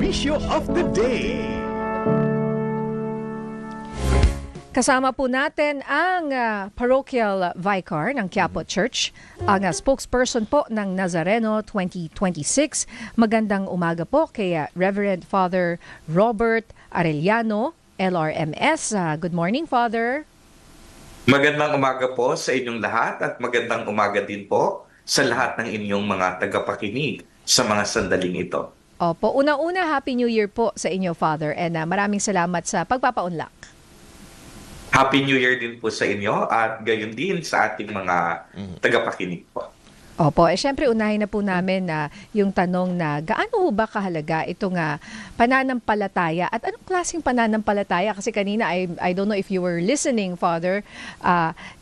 Serbisyo of the Day. Kasama po natin ang parochial vicar ng Quiapo Church, ang spokesperson po ng Nazareno 2026. Magandang umaga po kay Reverend Father Robert Arellano, LRMS. Good morning, Father. Magandang umaga po sa inyong lahat at magandang umaga din po sa lahat ng inyong mga tagapakinig sa mga sandaling ito. Opo, una-una, Happy New Year po sa inyo, Father, and maraming salamat sa pagpapaunlak. Happy New Year din po sa inyo at gayon din sa ating mga tagapakinig po. Opo, syempre unahin na po namin na yung tanong na gaano ho ba kahalaga itong pananampalataya at anong klaseng pananampalataya? Kasi kanina, I don't know if you were listening, Father,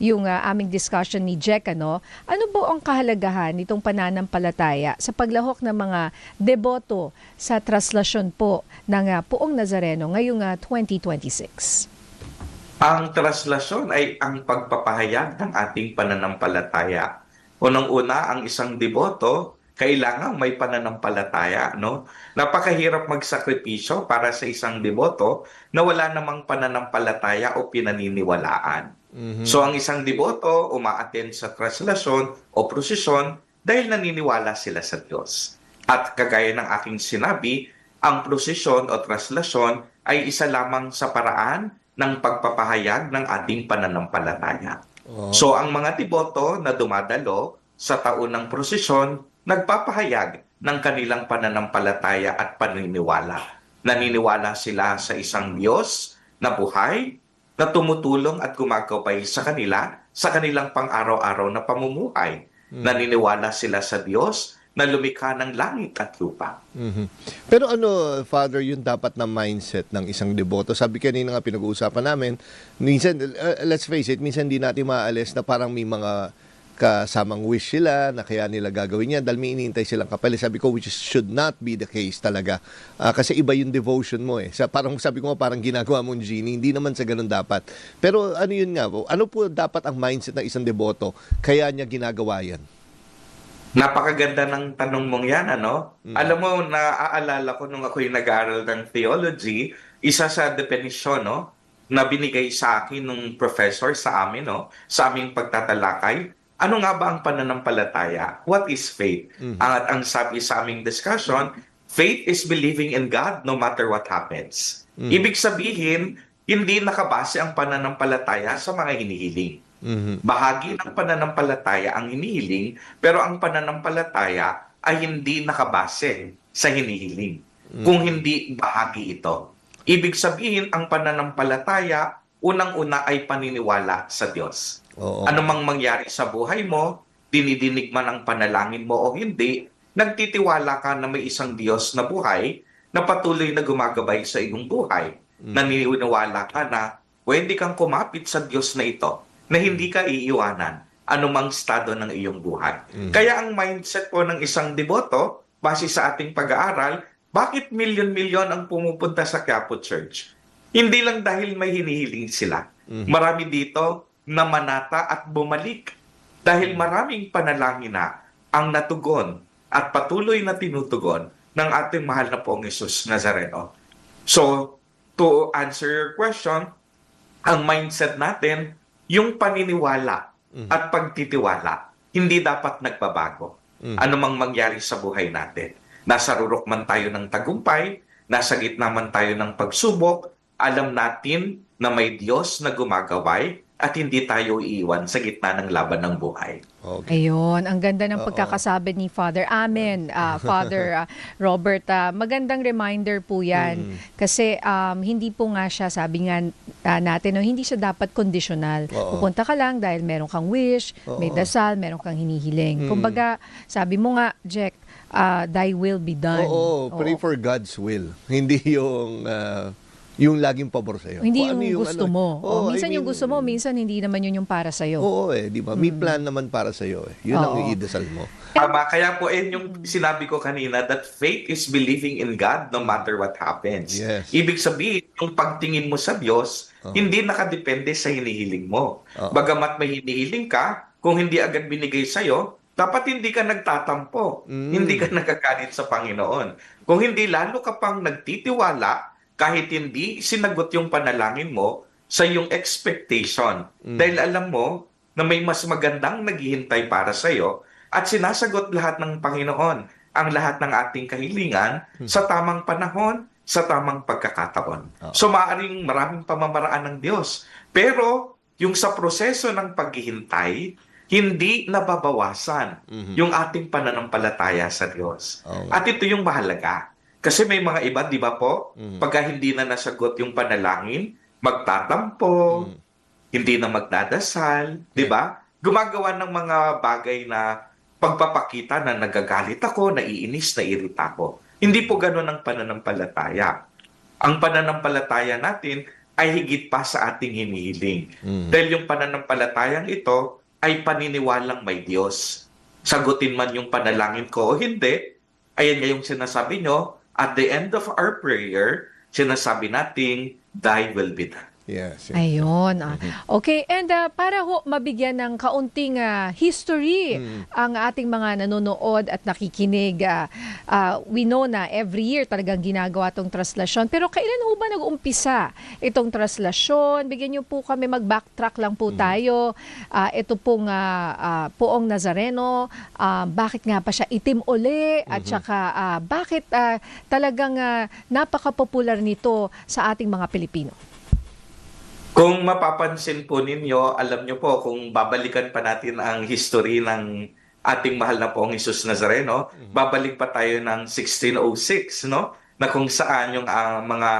yung aming discussion ni Jack, ano po ang kahalagahan nitong pananampalataya sa paglahok ng mga deboto sa traslasyon po ng Poong Nazareno ngayong 2026? Ang traslasyon ay ang pagpapahayag ng ating pananampalataya. Unang-una, ang isang deboto, kailangan may pananampalataya, no? Napakahirap magsakripisyo para sa isang deboto na wala namang pananampalataya o pinaniniwalaan. So ang isang deboto umaattend sa traslasyon o prosesyon dahil naniniwala sila sa Diyos. At kagaya ng aking sinabi, ang prosesyon o traslasyon ay isa lamang sa paraan ng pagpapahayag ng ating pananampalataya. So ang mga deboto na dumadalo sa taon ng prosesyon, nagpapahayag ng kanilang pananampalataya at paniniwala. Naniniwala sila sa isang Diyos na buhay, na tumutulong at gumagabay sa kanilang pang-araw-araw na pamumuhay. Naniniwala sila sa Diyos na lumikha ng langit at lupa. Pero ano, Father, yung dapat na mindset ng isang deboto? Sabi kanina nga pinag-uusapan namin, minsan, let's face it, minsan di natin maaalis na parang may mga kasamang wish sila na kaya nila gagawin yan dahil may iniintay silang kapalit. Sabi ko, which should not be the case talaga. Kasi iba yung devotion mo eh. Parang sabi ko nga, parang ginagawa mong genie. Hindi naman sa ganun dapat. Pero ano yun nga po? Ano po dapat ang mindset ng isang deboto kaya niya ginagawa yan? Napakaganda ng tanong mong yan, ano? Alam mo, naaalala ko nung ako'y nag-aaral ng theology, isa sa definisyon, no, na binigay sa akin nung professor sa amin, no, sa aming pagtatalakay, ano nga ba ang pananampalataya? What is faith? At ang sabi sa aming discussion, faith is believing in God no matter what happens. Ibig sabihin, hindi nakabase ang pananampalataya sa mga hinihiling. Bahagi ng pananampalataya ang hinihiling, pero ang pananampalataya ay hindi nakabase sa hinihiling. Kung hindi bahagi ito. Ibig sabihin, ang pananampalataya, unang-una ay paniniwala sa Diyos. Ano mang mangyari sa buhay mo, dinidinig man ang panalangin mo o hindi, nagtitiwala ka na may isang Diyos na buhay na patuloy na gumagabay sa iyong buhay. Naniniwala ka na pwede kang kumapit sa Diyos na ito, na hindi ka iiwanan anumang estado ng iyong buhay. Kaya ang mindset po ng isang deboto, base sa ating pag-aaral, bakit milyon-milyon ang pumupunta sa Quiapo Church? Hindi lang dahil may hinihiling sila. Marami dito na manata at bumalik dahil maraming panalangin na ang natugon at patuloy na tinutugon ng ating mahal na Poong Jesus Nazareno. So, to answer your question, ang mindset natin, yung paniniwala at pagtitiwala, hindi dapat nagbabago. Ano mang mangyari sa buhay natin. Nasa rurok man tayo ng tagumpay, nasa gitna man tayo ng pagsubok, alam natin na may Diyos na gumagabay at hindi tayo iiwan sa gitna ng laban ng buhay. Okay. Ayun, ang ganda ng pagkakasabi ni Father. Amen, Father Robert. Magandang reminder po yan. Kasi hindi po nga siya, sabi nga natin, no, hindi siya dapat conditional. Pupunta ka lang dahil meron kang wish, may dasal, meron kang hinihiling. Kumbaga, sabi mo nga, Jack, thy will be done. Pray for God's will. Hindi yung laging pabor sa'yo. Hindi Kung yung gusto mo. Minsan I mean, yung gusto mo, minsan hindi naman yun yung para sa'yo. di ba? May plan naman para sa'yo eh. Yun ang iidasal mo. Tama, kaya po yung sinabi ko kanina that faith is believing in God no matter what happens. Yes. Ibig sabihin, yung pagtingin mo sa Diyos, hindi nakadepende sa hinihiling mo. Bagamat may hinihiling ka, kung hindi agad binigay sa'yo, dapat hindi ka nagtatampo, hindi ka nagagalit sa Panginoon. Kung hindi, lalo ka pang nagtitiwala kahit hindi sinagot yung panalangin mo sa iyong expectation. Dahil alam mo na may mas magandang naghihintay para sa iyo at sinasagot lahat ng Panginoon ang lahat ng ating kahilingan sa tamang panahon, sa tamang pagkakataon. So maaaring maraming pamamaraan ng Diyos. Pero yung sa proseso ng paghihintay, hindi nababawasan yung ating pananampalataya sa Diyos. At ito yung mahalaga. Kasi may mga iba, di ba po, pagka hindi na nasagot yung panalangin, magtatampo, hindi na magdadasal, di ba? Gumagawa ng mga bagay na pagpapakita na nagagalit ako, naiinis, nairita ako. Hindi po ganun ang pananampalataya. Ang pananampalataya natin ay higit pa sa ating hinihiling. Dahil yung pananampalatayang ito ay paniniwalang may Diyos. Sagutin man yung panalangin ko o hindi, ayan nga yung sinasabi nyo, at the end of our prayer, sinasabi nating, thy will be done. Yes. Ayun. Okay, and para ho mabigyan ng kaunting history ang ating mga nanonood at nakikinig, we know na every year talagang ginagawa itong traslasyon. Pero kailan ho ba nag-umpisa itong traslasyon? Bigyan niyo po kami, mag-backtrack lang po tayo. Ito pong Poong Nazareno, bakit nga pa siya itim uli? At saka bakit talagang napaka-popular nito sa ating mga Pilipino? Kung mapapansin po ninyo, alam nyo po, kung babalikan pa natin ang history ng ating mahal na Poong Jesus Nazareno, babalik pa tayo ng 1606, no? Na kung saan yung mga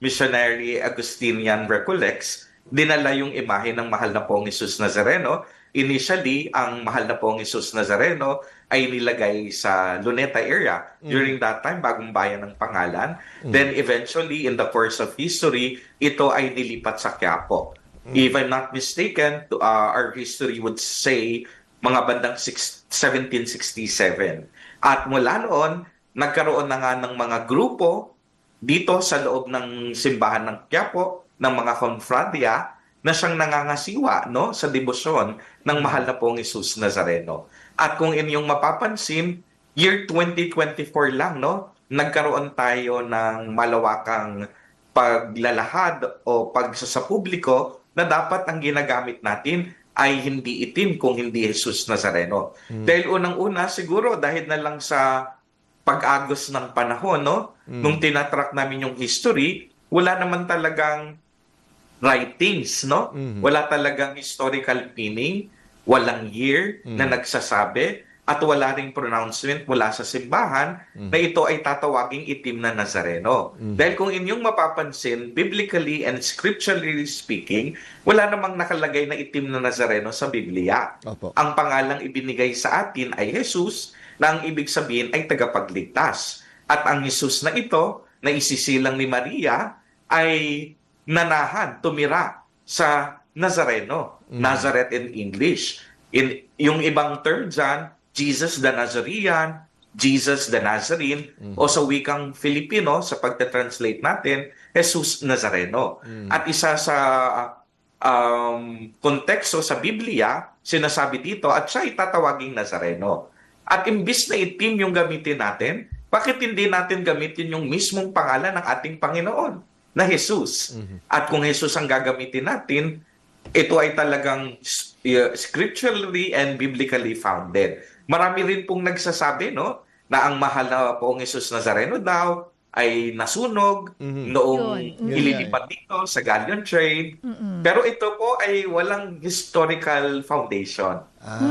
missionary Augustinian Recollects, dinala yung imahe ng mahal na Poong Jesus Nazareno. Initially, ang mahal na Poong Jesus Nazareno ay nilagay sa Luneta area. During that time, bagong bayan ng pangalan. Then eventually, in the course of history, ito ay nilipat sa Quiapo. If I'm not mistaken, our history would say mga bandang 1767. At mula noon, nagkaroon na nga ng mga grupo dito sa loob ng simbahan ng Quiapo, ng mga confradia, na siyang nangangasiwa, no, sa debosyon ng mahal na Poong Jesus Nazareno. At kung inyong mapapansin, year 2024 lang, no, nagkaroon tayo ng malawakang paglalahad o pagsasapubliko na dapat ang ginagamit natin ay hindi itim kung hindi Jesus Nazareno. Dahil unang-una, siguro dahil na lang sa pag-agos ng panahon, no, nung tinatrack namin yung history, wala naman talagang writings, no? Wala talagang historical meaning, walang year na nagsasabi, at wala ring pronouncement mula sa simbahan na ito ay tatawaging itim na Nazareno. Dahil kung inyong mapapansin, biblically and scripturally speaking, wala namang nakalagay na itim na Nazareno sa Biblia. Opo. Ang pangalang ibinigay sa atin ay Jesus, na ang ibig sabihin ay tagapagligtas. At ang Jesus na ito, na isisilang ni Maria, ay nanahan, tumira sa Nazareno. Nazareth in English. Yung ibang term dyan, Jesus the Nazarene, Jesus the Nazarene, o sa wikang Filipino, sa pagta-translate natin, Jesus Nazareno. At isa sa konteksto sa Biblia, sinasabi dito, at siya itatawaging Nazareno. At imbis na itim yung gamitin natin, bakit hindi natin gamitin yung mismong pangalan ng ating Panginoon na Jesus? At kung Jesus ang gagamitin natin, ito ay talagang scripturally and biblically founded. Marami rin pong nagsasabi, no, na ang mahal na Poong Jesus Nazareno daw ay nasunog noong ililipat dito sa galleon trade. Pero ito po ay walang historical foundation.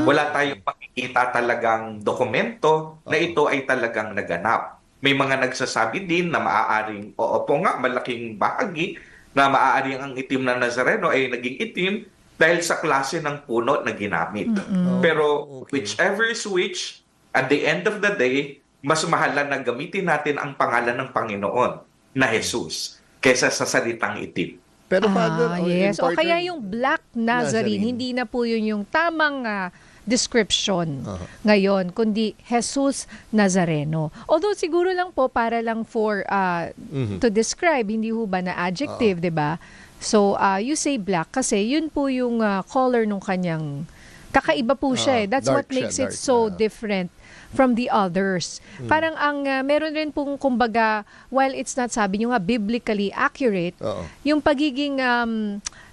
Wala tayong makikita talagang dokumento na ito ay talagang naganap. May mga nagsasabi din na maaaring, oo po nga, malaking bahagi na maaaring ang itim na Nazareno ay naging itim dahil sa klase ng puno na ginamit. Pero whichever is which, at the end of the day, mas mahalaga na gamitin natin ang pangalan ng Panginoon na Jesus kaysa sa salitang itim. Pero Father, yes. O important- kaya yung Black Nazarene, hindi na po yun yung tamang description ngayon, kundi Jesus Nazareno. Although siguro lang po para lang for to describe, hindi ho ba na adjective, 'di ba? So you say black kasi yun po yung color nung kanyang Kakaiba po siya eh. That's dark what makes siya, it dark. so different from the others. Parang meron rin pong kumbaga, while it's not, sabi nyo nga, biblically accurate, Oo. yung pagiging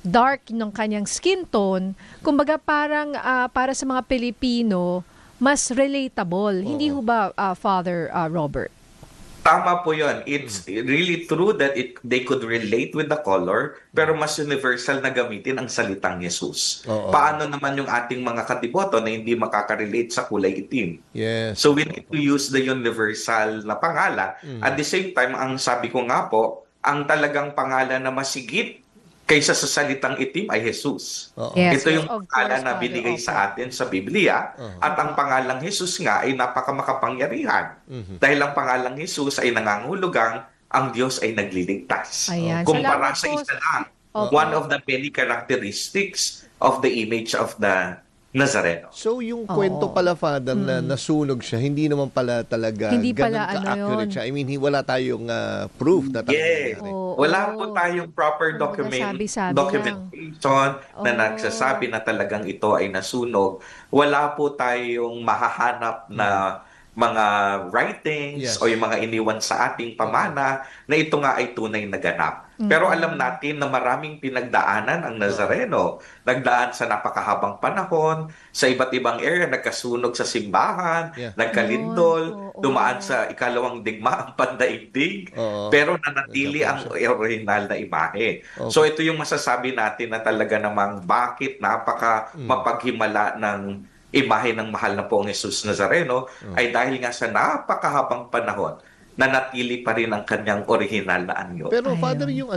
dark ng kanyang skin tone, kumbaga parang para sa mga Pilipino, mas relatable. Hindi ho ba, Father Robert? Tama po yun. It's really true that they could relate with the color, pero mas universal na gamitin ang salitang Jesus. Oo. Paano naman yung ating mga katiboto na hindi makaka-relate sa kulay itim? Yes. So we need to use the universal na pangalan. At the same time, ang sabi ko nga po, ang talagang pangalan na masigit kaysa sa salitang itim ay Jesus. Oo. Yes, Ito yung of pangalan course, na Father. binigay Opo. sa atin sa Biblia. At ang pangalang Jesus nga ay napakamakapangyarihan. Dahil ang pangalang Jesus ay nangangahulugang ang Diyos ay nagliligtas. Ayan. Kumpara Salamat sa po. isa lang, Opo. one of the many characteristics of the image of the Nazareno. So yung kwento pala, Father, na nasunog siya, hindi naman pala talaga Hindi ganun pala, ka-accurate yun. siya. I mean, wala tayong proof na talaga Yes. nangyari. Oo. Wala po tayong proper Kumbaga, sabi-sabi documentation na Oo. nagsasabi na talagang ito ay nasunog. Wala po tayong mahahanap na mga writings Yes. o yung mga iniwan sa ating pamana na ito nga ay tunay na ganap. Pero alam natin na maraming pinagdaanan ang Nazareno. Nagdaan sa napakahabang panahon, sa iba't ibang area, nagkasunog sa simbahan, Yeah. nagkalindol, Oo. dumaan sa ikalawang digmaang pandaigdig, Oo. pero nanatili ang original na imahe. Okay. So ito yung masasabi natin na talaga namang bakit napaka mapaghimala ng imahe ng mahal na Poong Jesus Nazareno ay dahil nga sa napakahabang panahon nanatili pa rin ang kanyang original na anyo. Pero Ayun. Father, yung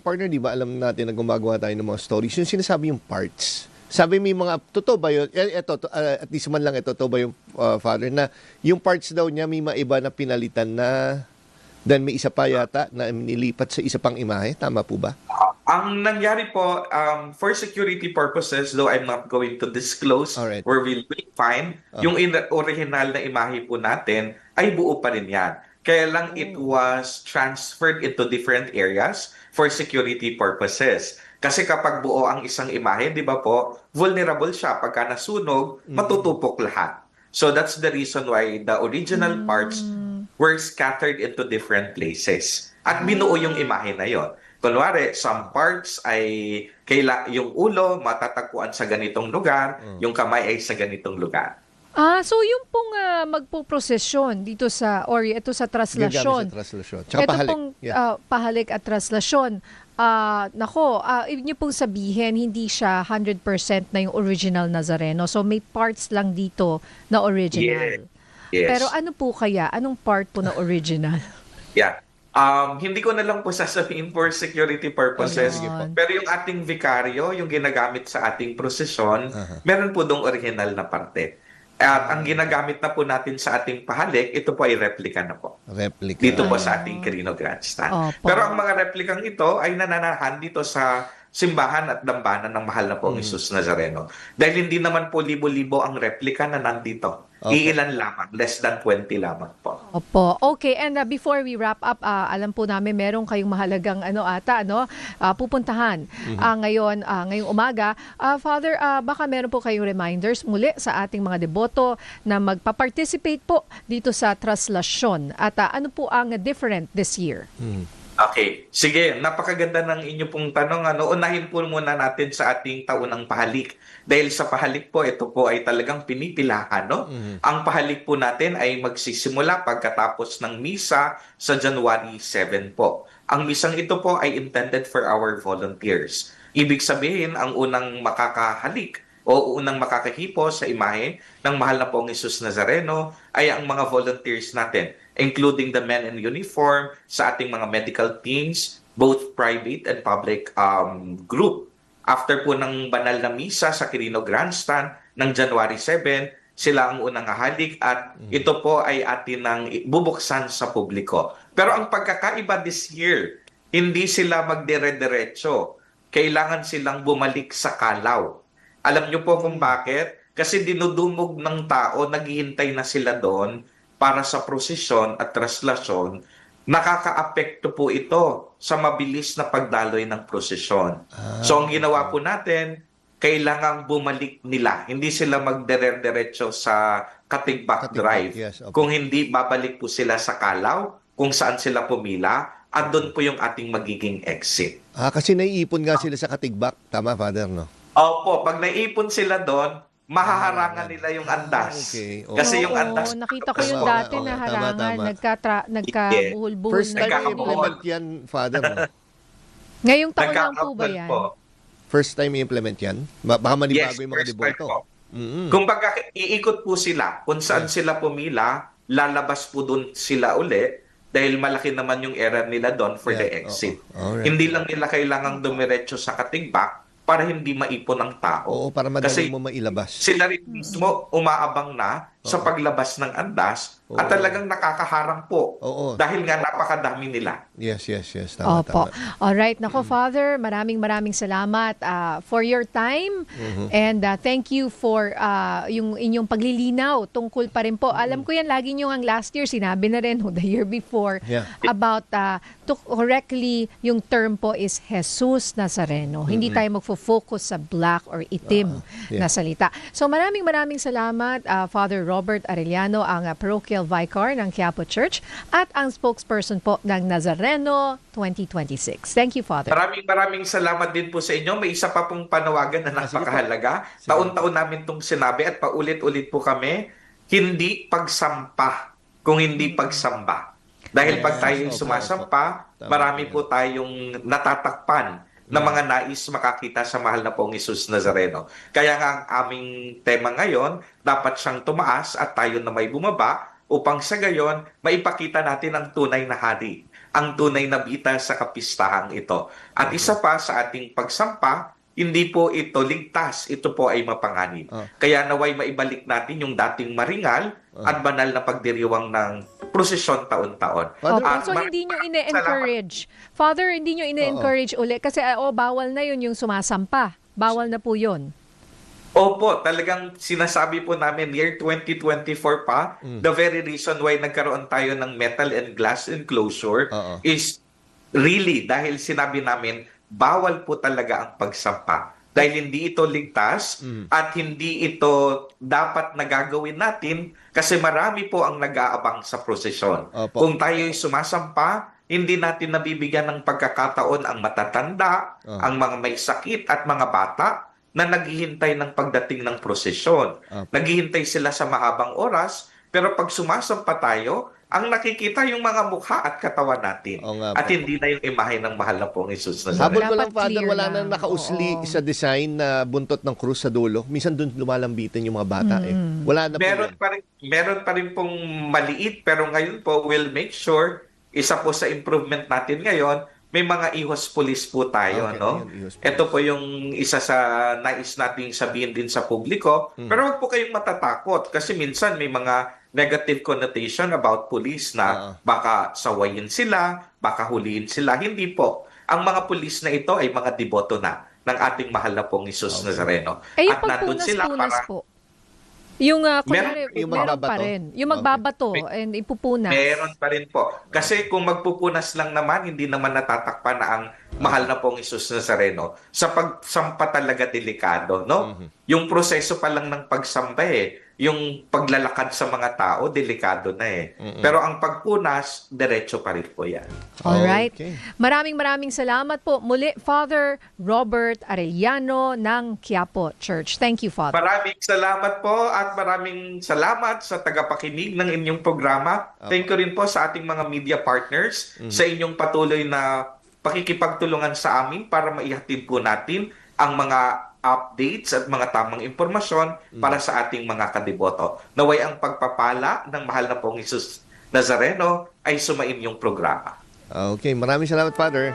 partner, di ba alam natin na gumagawa tayo ng mga stories, yung sinasabi yung parts. Sabi may mga, totoo ba yun? At least man lang totoo ba yung Father, na yung parts daw niya may maiba na pinalitan na, then may isa pa yata na nilipat sa isa pang imahe. Tama po ba? Ang nangyari po, for security purposes, though I'm not going to disclose Alright. where we'll find, yung original na imahe po natin ay buo pa rin yan. Kaya lang it was transferred into different areas for security purposes. Kasi kapag buo ang isang imahe, di ba po, vulnerable siya. Pagka nasunog, matutupok lahat. So that's the reason why the original parts were scattered into different places. At binuo yung imahe na yon. Kunwari, some parts ay yung ulo matatagpuan sa ganitong lugar, yung kamay ay sa ganitong lugar. So yung pong magpo-prosesyon dito sa, or ito sa traslasyon. Gagamit sa traslasyon. Tsaka Ito pahalik. pong Yeah. pahalik at traslasyon. Ibig niyo pong sabihin, hindi siya 100% na yung original Nazareno. So may parts lang dito na original. Yes. Pero ano po kaya? Anong part po na original? Yeah. Hindi ko na lang po sasabihin for security purposes. Sige po. Pero yung ating vikaryo, yung ginagamit sa ating prosesyon, meron po dong original na parte. At ang ginagamit na po natin sa ating pahalik, ito po ay replica na po. Replica. Dito po sa ating Quirino Grandstand. Opo. Pero ang mga replikang ito ay nananahan dito sa simbahan at dambana ng mahal na Poong Jesus Nazareno. Dahil hindi naman po libo-libo ang replika na nandito. Iilan lamang, less than 20 lamang po. Opo. Okay, and before we wrap up, alam po namin meron kayong mahalagang pupuntahan ngayong umaga. Father, baka meron po kayong reminders muli sa ating mga deboto na magpa-participate po dito sa traslasyon. At ano po ang different this year? Okay. Sige, napakaganda ng inyo pong tanong. Unahin po muna natin sa ating taunang pahalik. Dahil sa pahalik po, ito po ay talagang pinipilahan. No? Ang pahalik po natin ay magsisimula pagkatapos ng misa sa January 7 po. Ang misang ito po ay intended for our volunteers. Ibig sabihin, ang unang makakahalik o unang makakahipo sa imahe ng mahal na Poong Jesus Nazareno ay ang mga volunteers natin, including the men in uniform, sa ating mga medical teams, both private and public group. After po ng banal na misa sa Quirino Grandstand ng January 7, sila ang unang hahalik at ito po ay atin ng bubuksan sa publiko. Pero ang pagkakaiba this year, hindi sila magdire-diretso. Kailangan silang bumalik sa Kalaw. Alam niyo po kung bakit? Kasi dinudumog ng tao, naghihintay na sila doon para sa prosesyon at traslasyon. Nakakaapekto po ito sa mabilis na pagdaloy ng prosesyon. So ang ginawa po natin, kailangang bumalik nila. Hindi sila magdire-diretso sa Katigbak Katigbak, Drive. yes, opo. Kung hindi, babalik po sila sa Calao, kung saan sila pumila, at doon po yung ating magiging exit. Kasi naiipon nga sila sa Katigbak. Tama, Father, no? Opo, pag naipon sila doon, mahaharangan nila yung andas. Okay. Kasi yung Oo, andas... nakita ko yung Tama, dati oo, na tama, harangan, tama. nagkabuhol-buhol. First time Nagkakabuhol. i-implement yan, Father, no? Ngayong taon lang po ba Nagkaka-upload yan? po. First time i-implement yan? Baka manibago Yes, yung mga first time deboto. po. Mm-mm. Kung baga, iikot po sila, kung saan sila pumila, lalabas po doon sila uli dahil malaki naman yung error nila doon for the Yeah, exit. oo. Alright. Hindi lang nila kailangang dumiretso sa Katigbak para hindi maipon ang tao. Oo, para madali Kasi mo mailabas. sila rin mismo umaabang na sa paglabas ng andas at Oo. talagang nakakaharang po Oo. dahil nga napakadami nila. Yes. Tama, Opo. tama. Alright. Nako, Father, maraming salamat for your time. And thank you for yung inyong paglilinaw tungkol pa rin po. Alam ko yan, lagi nyo ang last year, sinabi na rin, the year before, Yeah. about to correctly, yung term po is Jesus Nazareno. Hindi tayo magfo-focus sa black or itim Yeah. na salita. So maraming salamat, Father Robert Arellano, ang parochial vicar ng Quiapo Church at ang spokesperson po ng Nazareno 2026. Thank you, Father. Maraming salamat din po sa inyo. May isa pa pong panawagan na sige po. napakahalaga. Taon-taon namin itong sinabi at paulit-ulit po kami, hindi pagsampa kung hindi pagsamba. Dahil pag tayo Opo, sumasampa, opo. Tama marami po po tayong natatakpan na mga nais makakita sa mahal na pong Jesus Nazareno. Kaya nga ang aming tema ngayon, dapat siyang tumaas at tayo na may bumaba upang sa gayon, maipakita natin ang tunay na hari, ang tunay na bita sa kapistahang ito. At isa pa sa ating pagsampa, hindi po ito ligtas, ito po ay mapanganib. Kaya naway maibalik natin yung dating maringal at banal na pagdiriwang ng prosesyon taon-taon. Opo, At so hindi nyo ine-encourage. Father, hindi nyo ine-encourage uli kasi bawal na yun yung sumasampa. Bawal na po yun. Opo, talagang sinasabi po namin year 2024 pa, the very reason why nagkaroon tayo ng metal and glass enclosure Oo. is really dahil sinabi namin bawal po talaga ang pagsampa. Dahil hindi ito ligtas at hindi ito dapat nagagawin natin kasi marami po ang nag-aabang sa prosesyon. Opo. Kung tayo'y sumasampa, hindi natin nabibigyan ng pagkakataon ang matatanda, ang mga may sakit at mga bata na naghihintay ng pagdating ng prosesyon. Naghihintay sila sa mahabang oras, pero pag sumasampa tayo, ang nakikita yung mga mukha at katawan natin. Oo nga At po. hindi na yung imahe ng mahal na pong Jesus Habol Nazareno. ko lang, Dapat Father, clear wala lang. nang nakausli Oo. sa design na buntot ng krus sa dulo. Minsan doon lumalambitin yung mga bata eh. Wala na po yan. Meron pa rin pong maliit, pero ngayon po, we'll make sure, isa po sa improvement natin ngayon, may mga ihos police po tayo, Okay, no? ayun, ihos police. Ito po yung isa sa nais nating sabihin din sa publiko. Pero wag po kayong matatakot kasi minsan may mga negative connotation about police na baka sawayin sila, baka huliin sila. Hindi po. Ang mga police na ito ay mga deboto na ng ating mahal na pong Jesus Nazareno. Eh, yung At nandun sila pagpunas-punas para... po. Yung, kunwari, yung meron magbabato. pa rin. Yung magbabato and ipupunas. Meron pa rin po. Kasi kung magpupunas lang naman, hindi naman natatakpan na ang mahal na pong Jesus Nazareno. Sa pagsampa talaga delikado, no? Yung proseso pa lang ng pagsampa yung paglalakad sa mga tao, delikado na eh. Pero ang pagpunas, diretso pa rin po yan. Alright. Okay. Maraming salamat po. Muli, Father Robert Arellano ng Quiapo Church. Thank you, Father. Maraming salamat po at maraming salamat sa tagapakinig ng inyong programa. Thank you rin po sa ating mga media partners sa inyong patuloy na pakikipagtulungan sa amin para maihatid po natin ang mga updates at mga tamang impormasyon para sa ating mga kadiboto. Naway ang pagpapala ng mahal na pong Jesus Nazareno ay sumain yung programa. Okay, maraming salamat, Father.